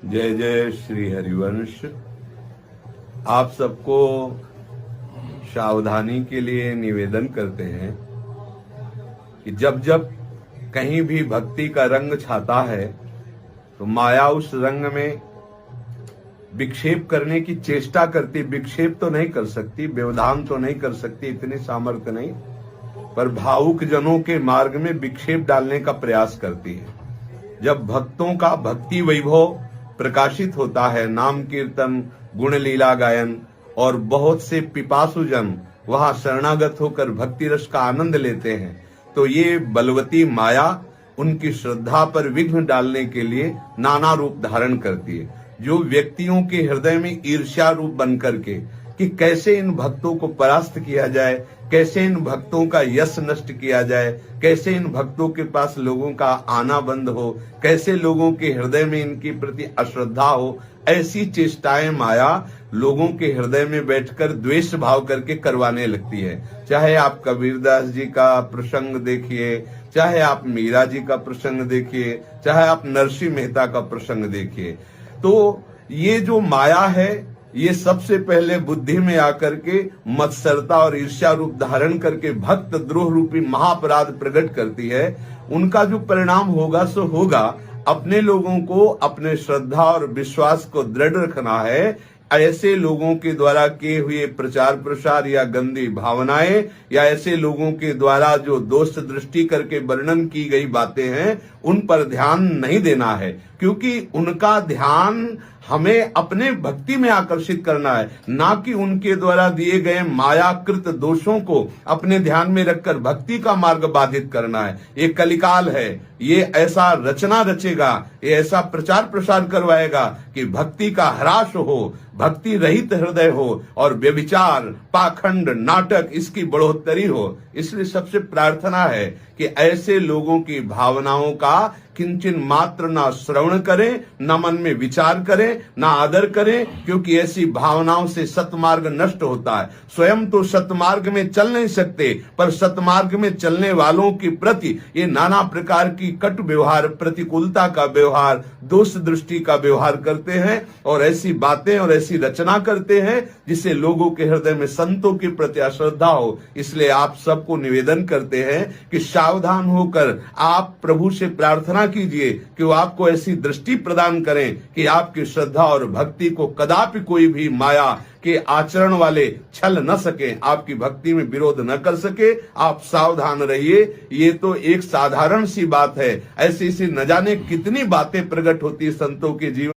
जय जय श्री हरिवंश। आप सबको सावधानी के लिए निवेदन करते हैं कि जब जब कहीं भी भक्ति का रंग छाता है तो माया उस रंग में विक्षेप करने की चेष्टा करती। विक्षेप तो नहीं कर सकती, व्यवधान तो नहीं कर सकती, इतनी सामर्थ्य नहीं, पर भावुक जनों के मार्ग में विक्षेप डालने का प्रयास करती है। जब भक्तों का भक्ति वैभव प्रकाशित होता है, नाम कीर्तन गुण लीला गायन, और बहुत से पिपासु जन वहां शरणागत होकर भक्ति रस का आनंद लेते हैं, तो ये बलवती माया उनकी श्रद्धा पर विघ्न डालने के लिए नाना रूप धारण करती है। जो व्यक्तियों के हृदय में ईर्ष्या रूप बन करके कि कैसे इन भक्तों को परास्त किया जाए, कैसे इन भक्तों का यश नष्ट किया जाए, कैसे इन भक्तों के पास लोगों का आना बंद हो, कैसे लोगों के हृदय में इनके प्रति अश्रद्धा हो, ऐसी चेष्टाएं माया लोगों के हृदय में बैठकर द्वेष भाव करके करवाने लगती है। चाहे आप कबीरदास जी का प्रसंग देखिए, चाहे आप मीरा जी का प्रसंग देखिए, चाहे आप नरसिंह मेहता का प्रसंग देखिए, तो ये जो माया है ये सबसे पहले बुद्धि में आकर के मत्सरता और ईर्ष्या रूप धारण करके भक्त द्रोह रूपी महाअपराध प्रकट करती है। उनका जो परिणाम होगा सो होगा। अपने लोगों को अपने श्रद्धा और विश्वास को दृढ़ रखना है। ऐसे लोगों के द्वारा किए हुए प्रचार प्रसार या गंदी भावनाएं या ऐसे लोगों के द्वारा जो दोष दृष्टि करके वर्णन की गई बातें हैं उन पर ध्यान नहीं देना है, क्योंकि उनका ध्यान हमें अपने भक्ति में आकर्षित करना है, ना कि उनके द्वारा दिए गए मायाकृत दोषों को अपने ध्यान में रखकर भक्ति का मार्ग बाधित करना है। ये कलिकाल है, ये ऐसा रचना रचेगा, ये ऐसा प्रचार प्रसार करवाएगा कि भक्ति का ह्रास हो, भक्ति रहित हृदय हो और व्यभिचार, पाखंड, नाटक इसकी बढ़ोतरी हो। इसलिए सबसे प्रार्थना है कि ऐसे लोगों की भावनाओं का किंचन मात्र ना श्रवण करें, ना मन में विचार करें, ना आदर करें, क्योंकि ऐसी भावनाओं से सतमार्ग नष्ट होता है। स्वयं तो सतमार्ग में चल नहीं सकते, पर सतमार्ग में चलने वालों के प्रति ये नाना प्रकार की कटु व्यवहार, प्रतिकूलता का व्यवहार, दोष दृष्टि का व्यवहार करते हैं और ऐसी बातें और ऐसी रचना करते हैं जिससे लोगों के हृदय में संतों के प्रति अश्रद्धा हो। इसलिए आप सबको निवेदन करते हैं कि सावधान होकर आप प्रभु से प्रार्थना कीजिए कि वो आपको ऐसी दृष्टि प्रदान करें कि आपकी श्रद्धा और भक्ति को कदापि कोई भी माया के आचरण वाले छल न सके, आपकी भक्ति में विरोध न कर सके। आप सावधान रहिए। ये तो एक साधारण सी बात है, ऐसी सी न जाने कितनी बातें प्रकट होती है संतों के जीवन